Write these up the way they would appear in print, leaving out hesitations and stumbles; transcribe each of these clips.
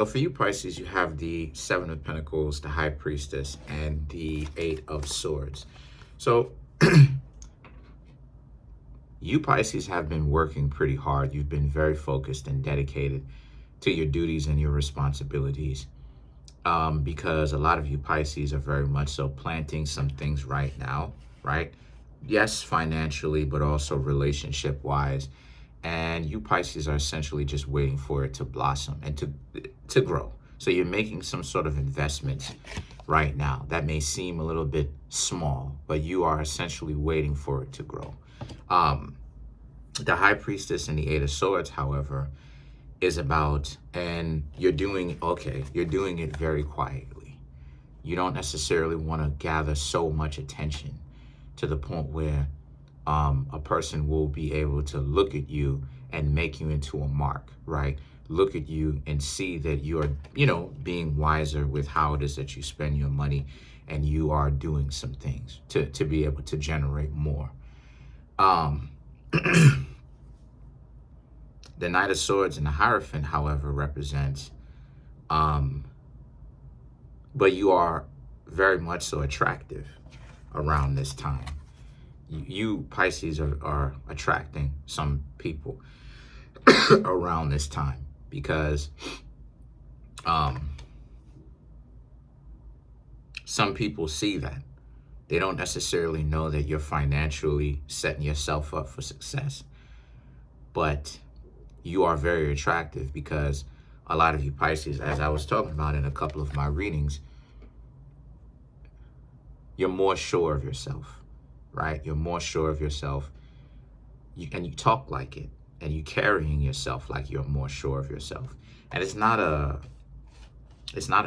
So for you Pisces, you have the Seven of Pentacles, the High Priestess, and the Eight of Swords. So you Pisces have been working pretty hard. You've been very focused and dedicated to your duties and your responsibilities. Because a lot of you Pisces are very much so planting some things right now, right? Yes, financially, but also relationship-wise. And you Pisces are essentially just waiting for it to blossom and to grow. So you're making some sort of investment right now that may seem a little bit small, but you are essentially waiting for it to grow. The High Priestess and the Eight of Swords, however, is about, and you're doing it very quietly. You don't necessarily want to gather so much attention to the point where a person will be able to look at you and make you into a mark, right? Look at you and see that you are, being wiser with how it is that you spend your money, and you are doing some things to be able to generate more. The Knight of Swords and the Hierophant, however, represents, but you are very much so attractive around this time. You Pisces are attracting some people around this time because some people see that. They don't necessarily know that you're financially setting yourself up for success, but you are very attractive because a lot of you Pisces, as I was talking about in a couple of my readings, you're more sure of yourself, right? You're more sure of yourself, and you talk like it, and you carrying yourself like you're more sure of yourself. And it's not a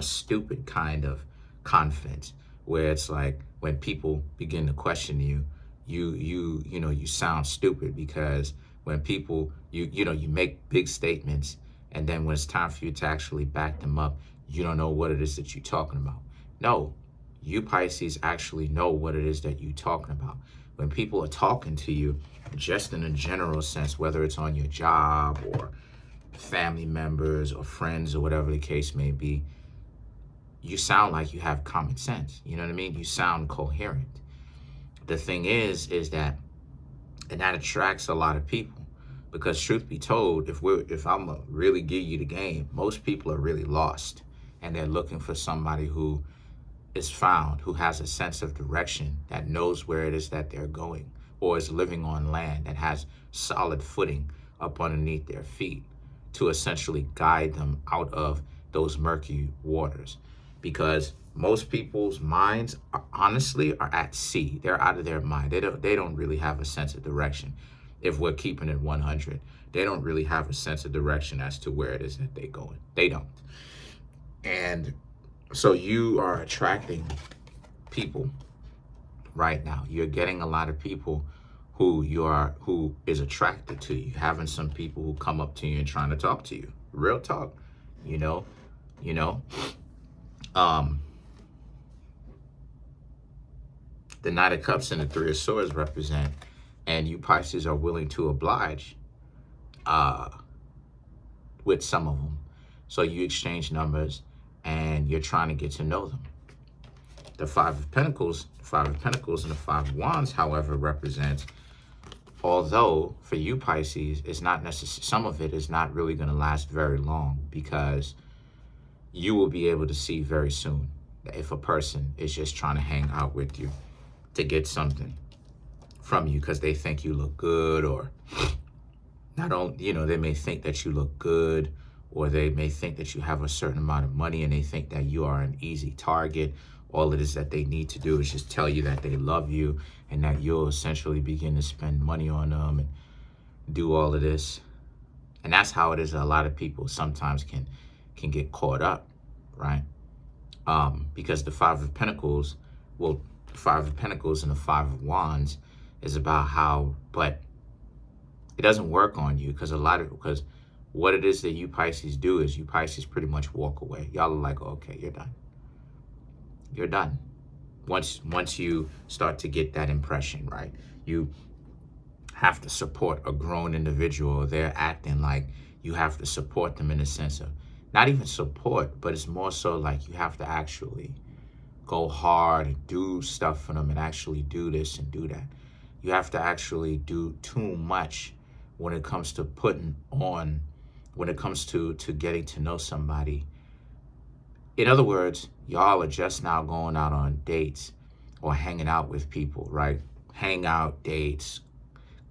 stupid kind of confidence where it's like when people begin to question you, you sound stupid, because when people, you make big statements, and then when it's time for you to actually back them up, you don't know what it is that you're talking about. No, you Pisces actually know what it is that you're talking about. When people are talking to you, just in a general sense, whether it's on your job or family members or friends or whatever the case may be, you sound like you have common sense. You know what I mean? You sound coherent. The thing is that, and that attracts a lot of people, because truth be told, if I'm gonna really give you the game, most people are really lost, and they're looking for somebody who is found, who has a sense of direction, that knows where it is that they're going, or is living on land that has solid footing up underneath their feet to essentially guide them out of those murky waters. Because most people's minds honestly are at sea. They're out of their mind. They don't really have a sense of direction. If we're keeping it 100, they don't really have a sense of direction as to where it is that they're going. They don't. And so you are attracting people right now. You're getting a lot of people who is attracted to you. Having some people who come up to you and trying to talk to you. Real talk, The Knight of Cups and the Three of Swords represent, and you Pisces are willing to oblige with some of them. So you exchange numbers and you're trying to get to know them. The Five of Pentacles and the Five of Wands, however, represents, although for you Pisces, it's not necessary, some of it is not really going to last very long, because you will be able to see very soon if a person is just trying to hang out with you to get something from you because they think you look good, or not only, they may think that you look good, or they may think that you have a certain amount of money and they think that you are an easy target. All it is that they need to do is just tell you that they love you, and that you'll essentially begin to spend money on them and do all of this. And that's how it is. A lot of people sometimes can get caught up, right? Because the Five of Pentacles, the Five of Pentacles and the Five of Wands is about how, but it doesn't work on you, because what it is that you Pisces do is you Pisces pretty much walk away. Y'all are like, okay, you're done. You're done. Once you start to get that impression, right? You have to support a grown individual. They're acting like you have to support them in the sense of not even support, but it's more so like you have to actually go hard and do stuff for them and actually do this and do that. You have to actually do too much when it comes to when it comes to getting to know somebody. In other words, y'all are just now going out on dates or hanging out with people, right? Hangout, dates,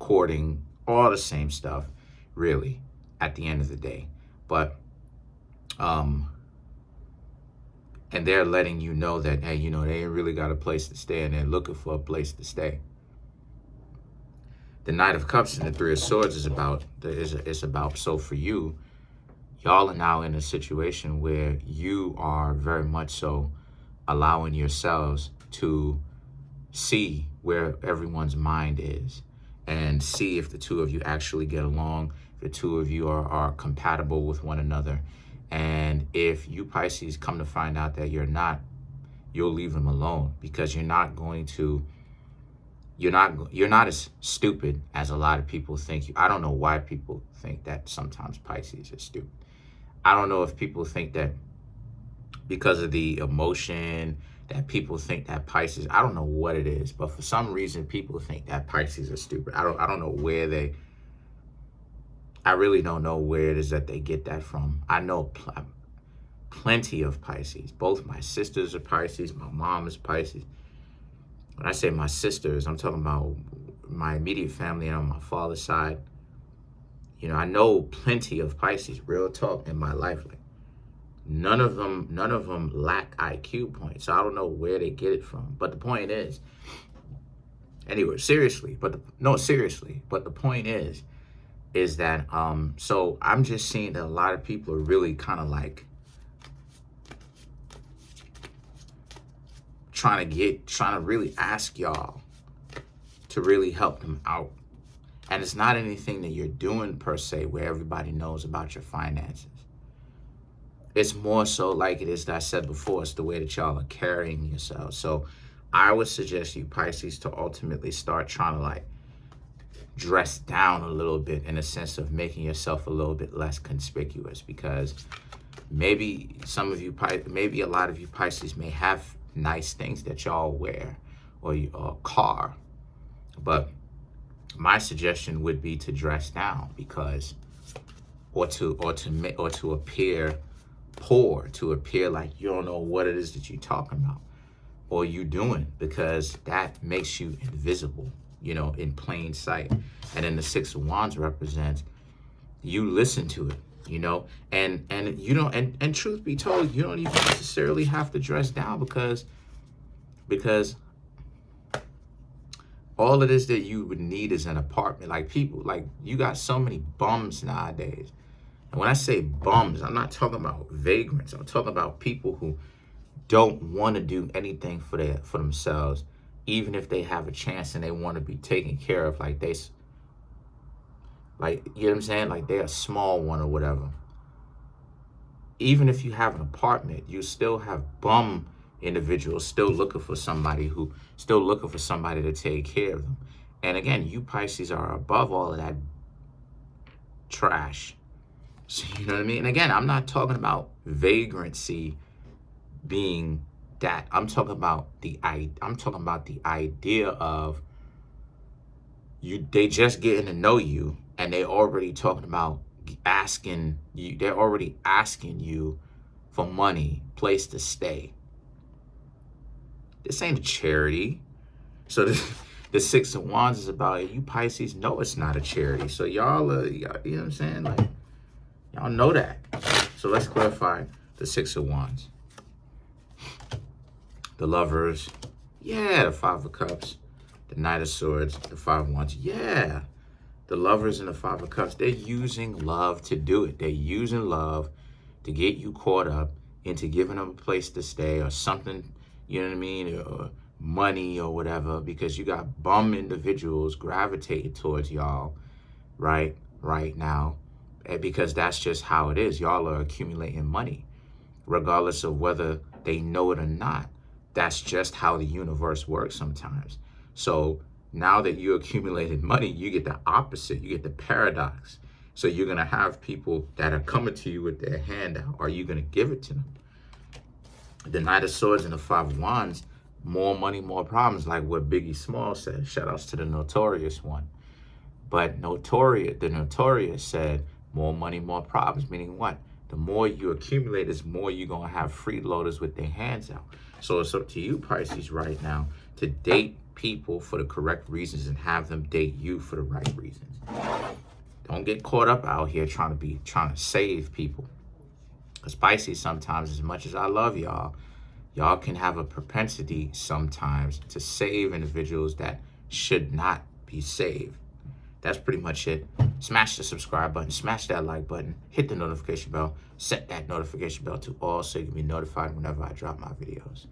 courting, all the same stuff, really, at the end of the day. But and they're letting you know that, hey, they ain't really got a place to stay and they're looking for a place to stay. The Knight of Cups and the Three of Swords is about, so for you, y'all are now in a situation where you are very much so allowing yourselves to see where everyone's mind is and see if the two of you actually get along, if the two of you are compatible with one another. And if you Pisces come to find out that you're not, you'll leave them alone, because you're not as stupid as a lot of people think you. I don't know why people think that sometimes Pisces are stupid. I don't know if people think that because of the emotion that people think that Pisces, I don't know what it is, but for some reason people think that Pisces are stupid. I don't know I really don't know where it is that they get that from. I know plenty of Pisces. Both my sisters are Pisces. My mom is Pisces. When I say my sisters, I'm talking about my immediate family and on my father's side. I know plenty of Pisces, real talk, in my life. Like, none of them lack IQ points. So I don't know where they get it from. But the point is, anyway, seriously. But the point is that so I'm just seeing that a lot of people are really kind of like trying to really ask y'all to really help them out. And it's not anything that you're doing per se where everybody knows about your finances. It's more so like it is that I said before, it's the way that y'all are carrying yourselves. So I would suggest you Pisces to ultimately start trying to like dress down a little bit, in a sense of making yourself a little bit less conspicuous, because maybe a lot of you Pisces may have nice things that y'all wear or a car, but my suggestion would be to dress down, because or to appear poor, to appear like you don't know what it is that you're talking about or you doing, because that makes you invisible, in plain sight. And then the Six of Wands represents you listen to it, and you don't, and truth be told, you don't even necessarily have to dress down, because all it is that you would need is an apartment. Like you got so many bums nowadays. And when I say bums, I'm not talking about vagrants. I'm talking about people who don't want to do anything for themselves, even if they have a chance and they want to be taken care of. Like you know what I'm saying? Like they're a small one or whatever. Even if you have an apartment, you still have bum individuals still looking for somebody to take care of them. And again, you Pisces are above all of that trash. So, you know what I mean? And again, I'm not talking about vagrancy being that. I'm talking about the idea of they just getting to know you, and they already talking about asking you. They're already asking you for money, place to stay. This ain't a charity. So the Six of Wands is about, you Pisces know it's not a charity. So y'all you know what I'm saying? Like, y'all know that. So let's clarify the Six of Wands. The Lovers. Yeah, the Five of Cups. The Knight of Swords. The Five of Wands. Yeah. The Lovers and the Five of Cups. They're using love to do it. They're using love to get you caught up into giving them a place to stay or something, you know what I mean? Or money or whatever, because you got bum individuals gravitating towards y'all right now, because that's just how it is. Y'all are accumulating money, regardless of whether they know it or not. That's just how the universe works sometimes. So now that you accumulated money, you get the opposite. You get the paradox. So you're going to have people that are coming to you with their hand out. Are you going to give it to them? The Knight of Swords and the Five of Wands, more money, more problems, like what Biggie Small said. Shout outs to the Notorious one. But the Notorious said, more money, more problems, meaning what? The more you accumulate, is more you're going to have freeloaders with their hands out. So it's up to you, Pisces, right now to date people for the correct reasons and have them date you for the right reasons. Don't get caught up out here trying to save people. Because Pisces, sometimes, as much as I love y'all, y'all can have a propensity sometimes to save individuals that should not be saved. That's pretty much it. Smash the subscribe button, smash that like button, hit the notification bell, set that notification bell to all so you can be notified whenever I drop my videos.